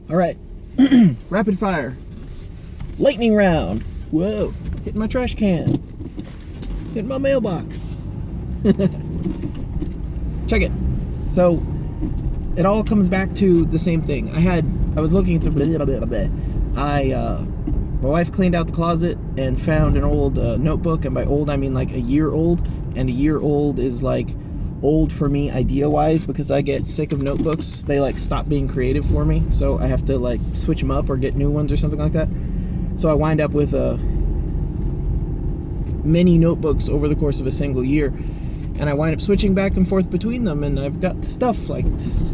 All right. Rapid fire. Lightning round. Whoa. Hitting my trash can. Hitting my mailbox. Check it. So, it all comes back to the same thing. I was looking through my wife cleaned out the closet and found an old notebook, and by old I mean like a year old, and a year old is like old for me idea-wise because I get sick of notebooks. They like stop being creative for me, so I have to like switch them up or get new ones or something like that. So I wind up with many notebooks over the course of a single year, and I wind up switching back and forth between them, and I've got stuff like,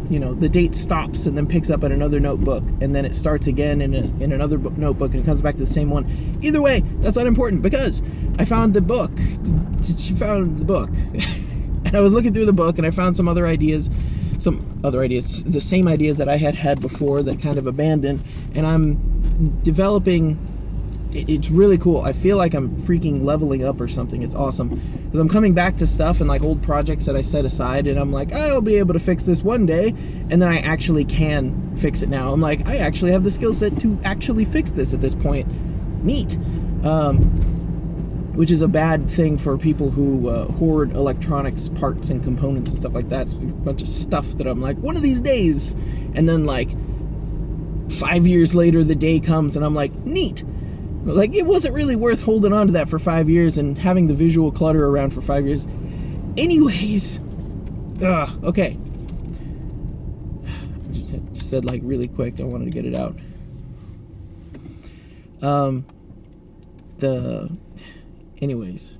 you know, the date stops and then picks up at another notebook, and then it starts again in another notebook, and it comes back to the same one. Either way, that's not important because I found the book. She found the book. And I was looking through the book, and I found some other ideas, the same ideas that I had before that kind of abandoned, and I'm developing. It's really cool. I feel like I'm freaking leveling up or something. It's awesome because I'm coming back to stuff and like old projects that I set aside, and I'm like, I'll be able to fix this one day, and then I actually can fix it now. I'm like, I actually have the skill set to actually fix this at this point. Neat. Which is a bad thing for people who hoard electronics parts and components and stuff like that. A bunch of stuff that I'm like, one of these days, and then like 5 years later the day comes and I'm like, neat. Like, it wasn't really worth holding on to that for 5 years and having the visual clutter around for 5 years. Anyways, okay. Just said like really quick. I wanted to get it out. Anyways.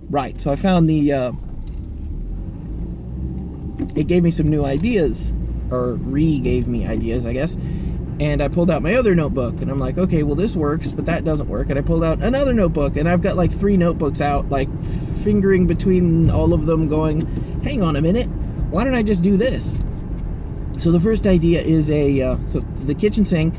Right, so I found it gave me some new ideas, or gave me ideas, I guess. And I pulled out my other notebook, and I'm like, okay, well, this works, but that doesn't work. And I pulled out another notebook, and I've got like 3 notebooks out, like fingering between all of them going, hang on a minute, why don't I just do this? So the first idea is so the kitchen sink,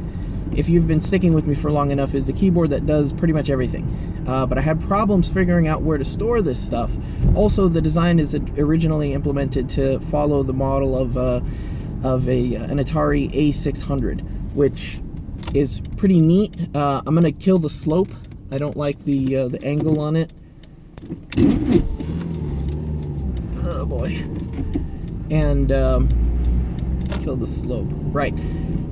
if you've been sticking with me for long enough, is the keyboard that does pretty much everything. But I had problems figuring out where to store this stuff. Also, the design is originally implemented to follow the model of an Atari A600, which is pretty neat. I'm gonna kill the slope. I don't like the angle on it. Oh boy. And kill the slope. Right.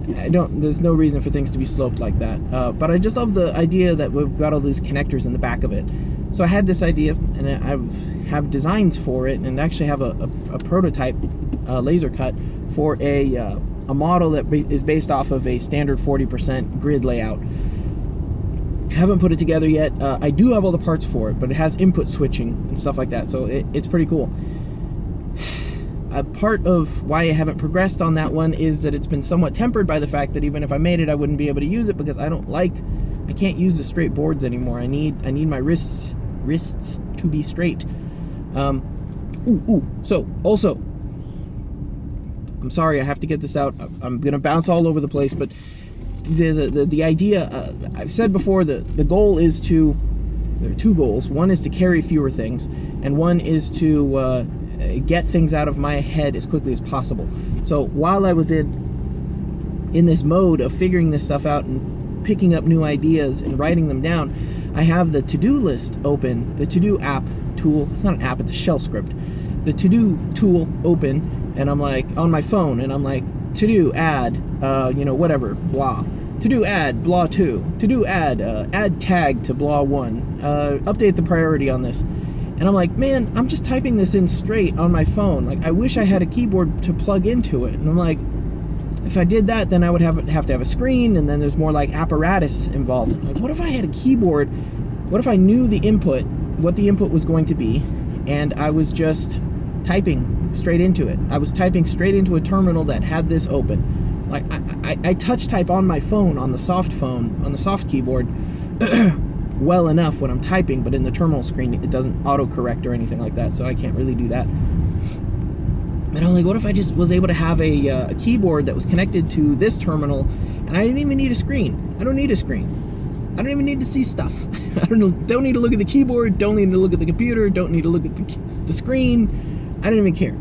There's no reason for things to be sloped like that. But I just love the idea that we've got all these connectors in the back of it. So I had this idea, and I have designs for it, and actually have a prototype laser cut for a model that is based off of a standard 40% grid layout. Haven't put it together yet. I do have all the parts for it, but it has input switching and stuff like that, so it's pretty cool. Part of why I haven't progressed on that one is that it's been somewhat tempered by the fact that even if I made it, I wouldn't be able to use it because I can't use the straight boards anymore. I need my wrists to be straight. So also, I'm sorry, I have to get this out. I'm gonna bounce all over the place, but the idea, I've said before, the goal is to, there are 2 goals. One is to carry fewer things, and one is to get things out of my head as quickly as possible. So while I was in this mode of figuring this stuff out and picking up new ideas and writing them down, I have the to-do list open, the to-do app tool. It's not an app, it's a shell script. The to-do tool open, and I'm like on my phone, and I'm like, to-do add whatever, blah, to-do add blah 2, to-do add tag to blah 1, update the priority on this. And I'm like, man, I'm just typing this in straight on my phone. Like, I wish I had a keyboard to plug into it. And I'm like, if I did that, then I would have to have a screen, and then there's more like apparatus involved. Like, what if I had a keyboard? What if I knew the input, what the input was going to be, and I was just typing straight into it? I was typing straight into a terminal that had this open. Like, I touch type on my phone, on the soft keyboard, well enough when I'm typing, but in the terminal screen it doesn't autocorrect or anything like that, so I can't really do that. And I'm like, what if I just was able to have a keyboard that was connected to this terminal, and I didn't even need a screen. I don't need a screen. I don't even need to see stuff. I don't need to look at the keyboard, don't need to look at the computer, don't need to look at the screen. I don't even care.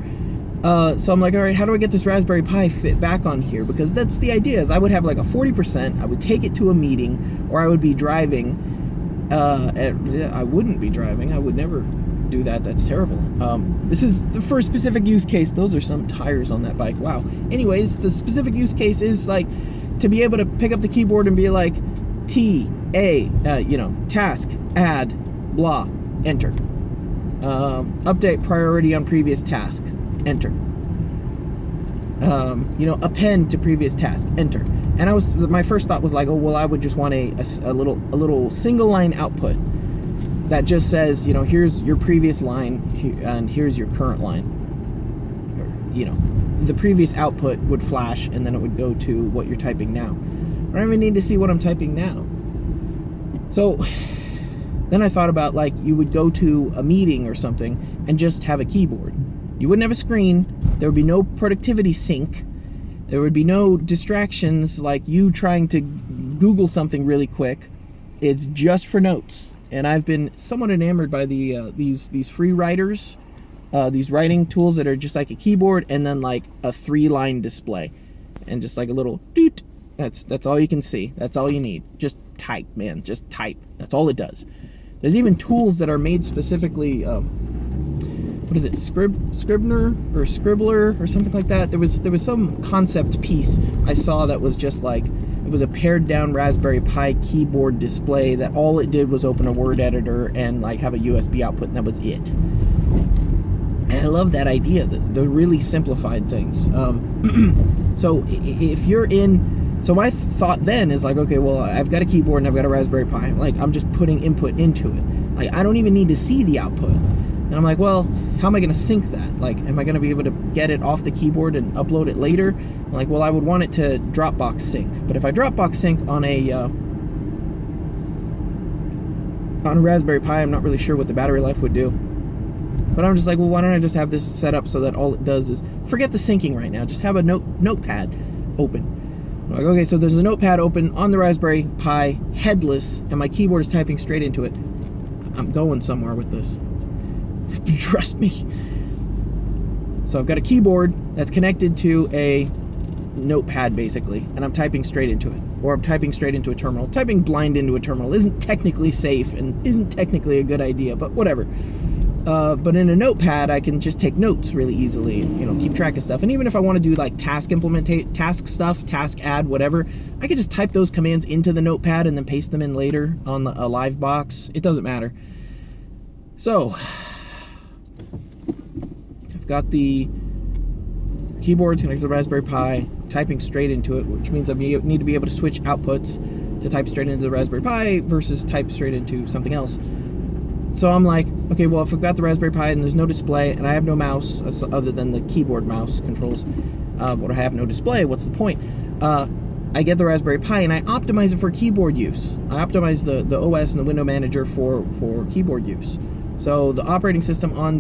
So I'm like, all right, how do I get this Raspberry Pi fit back on here? Because that's the idea, is I would have like a 40%, I would take it to a meeting, or I would be driving. I wouldn't be driving. I would never do that. That's terrible. This is for a specific use case. Those are some tires on that bike. Wow. Anyways, the specific use case is like to be able to pick up the keyboard and be like, task, add, blah, enter. Update priority on previous task, enter. Append to previous task, enter. And my first thought was like, oh, well, I would just want a little single line output that just says, here's your previous line and here's your current line. The previous output would flash and then it would go to what you're typing now. I don't even need to see what I'm typing now. So then I thought about, like, you would go to a meeting or something and just have a keyboard. You wouldn't have a screen. There would be no productivity sync. There would be no distractions like you trying to Google something really quick. It's just for notes. And I've been somewhat enamored by these free writers, these writing tools that are just like a keyboard and then like a 3-line display, and just like a little doot. That's all you can see. That's all you need. Just type, man. Just type. That's all it does. There's even tools that are made specifically. What is it? Scribner or Scribbler or something like that. There was some concept piece I saw that was just like, it was a pared down Raspberry Pi keyboard display that all it did was open a word editor and like have a USB output, and that was it. And I love that idea. The really simplified things. So if you're in, so my thought then is like, okay, well, I've got a keyboard and I've got a Raspberry Pi. Like, I'm just putting input into it. Like, I don't even need to see the output. And I'm like, well, how am I going to sync that? Like, am I going to be able to get it off the keyboard and upload it later? I'm like, well, I would want it to Dropbox sync. But if I Dropbox sync on a Raspberry Pi, I'm not really sure what the battery life would do. But I'm just like, well, why don't I just have this set up so that all it does is, forget the syncing right now, just have a notepad open. I'm like, okay, so there's a notepad open on the Raspberry Pi, headless, and my keyboard is typing straight into it. I'm going somewhere with this. Trust me. So I've got a keyboard that's connected to a notepad, basically, and I'm typing straight into it. Or I'm typing straight into a terminal. Typing blind into a terminal isn't technically safe and isn't technically a good idea, but whatever. But in a notepad, I can just take notes really easily and, keep track of stuff. And even if I want to do like task stuff, task add, whatever, I could just type those commands into the notepad and then paste them in later on a live box. It doesn't matter. So I've got the keyboard connected to the Raspberry Pi, typing straight into it, which means I need to be able to switch outputs to type straight into the Raspberry Pi versus type straight into something else. So I'm like, okay, well, if I've got the Raspberry Pi and there's no display and I have no mouse other than the keyboard mouse controls, but I have no display, what's the point? I get the Raspberry Pi and I optimize it for keyboard use. I optimize the OS and the window manager for keyboard use. So the operating system on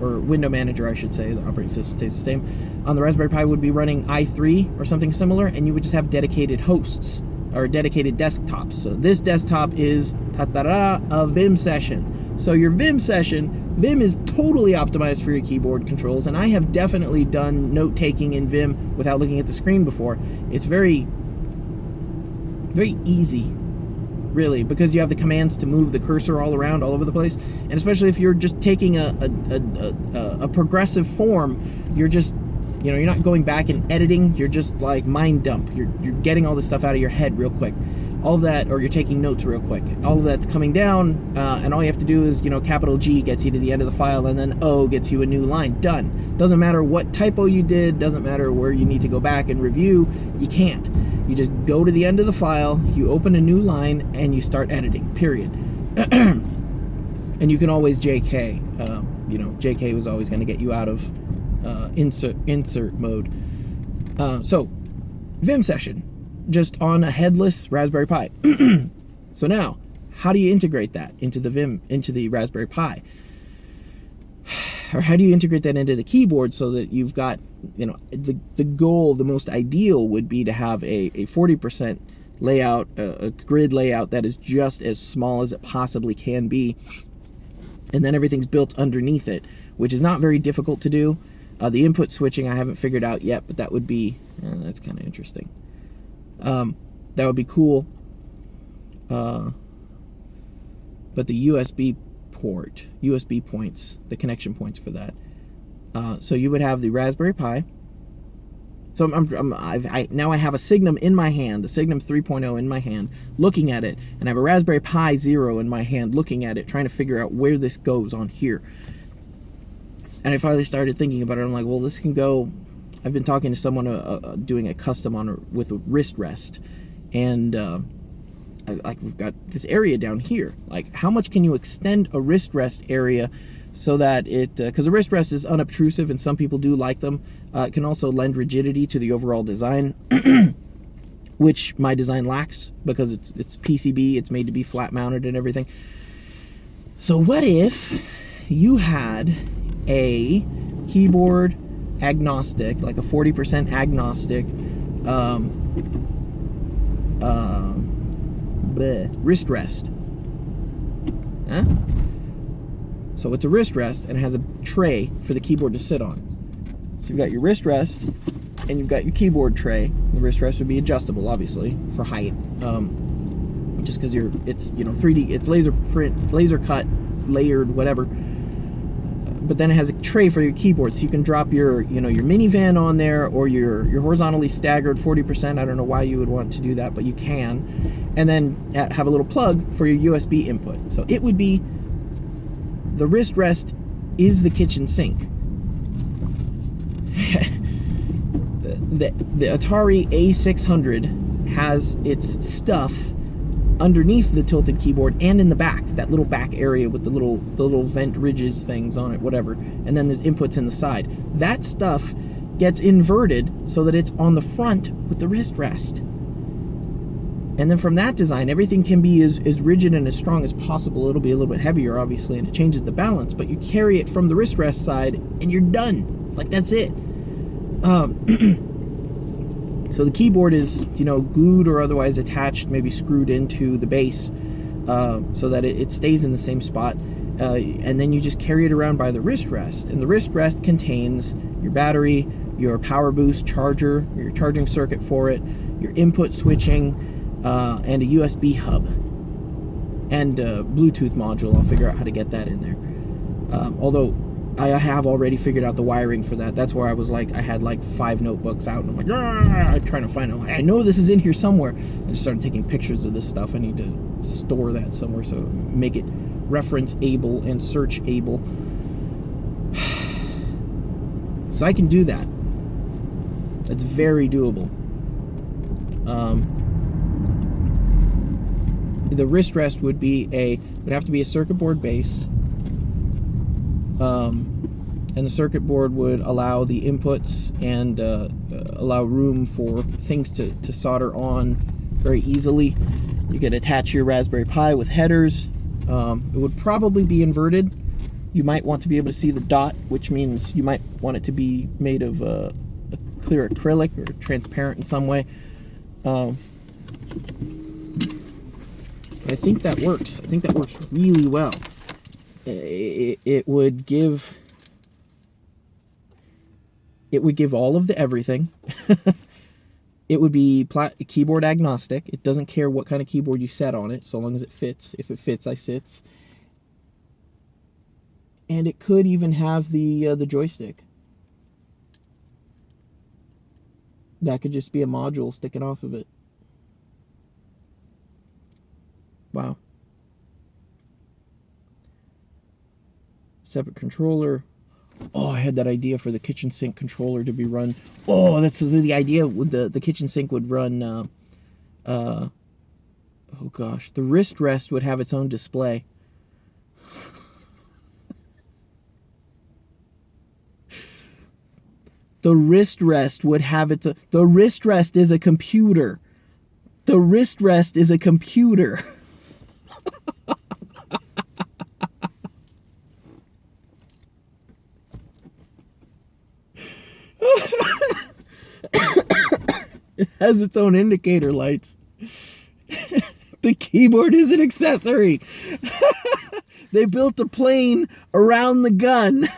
or window manager, I should say, the operating system stays the same, on the Raspberry Pi would be running i3 or something similar, and you would just have dedicated hosts or dedicated desktops. So this desktop is a Vim session. So your Vim session, Vim is totally optimized for your keyboard controls, and I have definitely done note-taking in Vim without looking at the screen before. It's very, very easy, really, because you have the commands to move the cursor all around, all over the place, and especially if you're just taking a progressive form, you're just, you're not going back and editing, you're just like mind dump. You're getting all this stuff out of your head real quick. All of that, or you're taking notes real quick. All of that's coming down, and all you have to do is, capital G gets you to the end of the file, and then O gets you a new line. Done. Doesn't matter what typo you did, doesn't matter where you need to go back and review, you can't. You just go to the end of the file, you open a new line, and you start editing, period. And you can always JK. JK was always going to get you out of insert mode. So, Vim session. Just on a headless Raspberry Pi. So now, how do you integrate that into the Raspberry Pi? Or how do you integrate that into the keyboard so that you've got, the goal, the most ideal would be to have a 40% layout, a grid layout that is just as small as it possibly can be, and then everything's built underneath it, which is not very difficult to do. The input switching I haven't figured out yet, but that would be, that's kind of interesting. That would be cool. But the USB points, the connection points for that. So you would have the Raspberry Pi. So now I have a Signum in my hand, a Signum 3.0 in my hand, looking at it, and I have a Raspberry Pi Zero in my hand, looking at it, trying to figure out where this goes on here. And I finally started thinking about it. I'm like, well, this can go. I've been talking to someone doing a custom with a wrist rest, and we've got this area down here. Like, how much can you extend a wrist rest area so that it, because a wrist rest is unobtrusive and some people do like them. It can also lend rigidity to the overall design, which my design lacks because it's PCB, it's made to be flat mounted and everything. So what if you had a keyboard agnostic, like a 40% agnostic wrist rest? Huh? So it's a wrist rest and it has a tray for the keyboard to sit on. So you've got your wrist rest and you've got your keyboard tray. The wrist rest would be adjustable, obviously, for height. Just because it's 3D, it's laser cut, layered, whatever. But then it has a tray for your keyboard, so you can drop your minivan on there, or your horizontally staggered 40%. I don't know why you would want to do that, but you can. And then have a little plug for your USB input. So it would be, the wrist rest is the kitchen sink. the Atari A600 has its stuff underneath the tilted keyboard and in the back, that little back area with the little vent ridges things on it, whatever, and then there's inputs in the side. That stuff gets inverted so that it's on the front with the wrist rest, and then from that design everything can be as rigid and as strong as possible. It'll be a little bit heavier, obviously, and it changes the balance, but you carry it from the wrist rest side and you're done. Like, that's it. So the keyboard is, glued or otherwise attached, maybe screwed into the base, so that it stays in the same spot. And then you just carry it around by the wrist rest. And the wrist rest contains your battery, your power boost charger, your charging circuit for it, your input switching, and a USB hub. And a Bluetooth module. I'll figure out how to get that in there. Although I have already figured out the wiring for that. That's where I was like, I had like 5 notebooks out, and I'm like, trying to find it. Like, I know this is in here somewhere. I just started taking pictures of this stuff. I need to store that somewhere, so make it reference able and search able. So I can do that. That's very doable. The wrist rest would have to be a circuit board base. And the circuit board would allow the inputs and allow room for things to solder on very easily. You could attach your Raspberry Pi with headers. It would probably be inverted. You might want to be able to see the dot, which means you might want it to be made of a clear acrylic or transparent in some way. I think that works. I think that works really well. It would give all of the everything. It would be keyboard agnostic. It doesn't care what kind of keyboard you set on it, so long as it fits. If it fits, I sits. And it could even have the joystick. That could just be a module sticking off of it. Wow. Separate controller. Oh, I had that idea for the kitchen sink controller to be run. Oh, that's the idea. With the kitchen sink would run. Oh gosh, the wrist rest would have its own display. The wrist rest would have its. The wrist rest is a computer. The wrist rest is a computer. It has its own indicator lights. The keyboard is an accessory. They built a plane around the gun.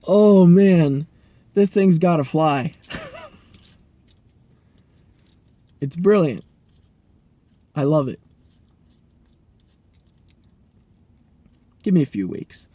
Oh man, this thing's gotta fly. It's brilliant. I love it. Give me a few weeks.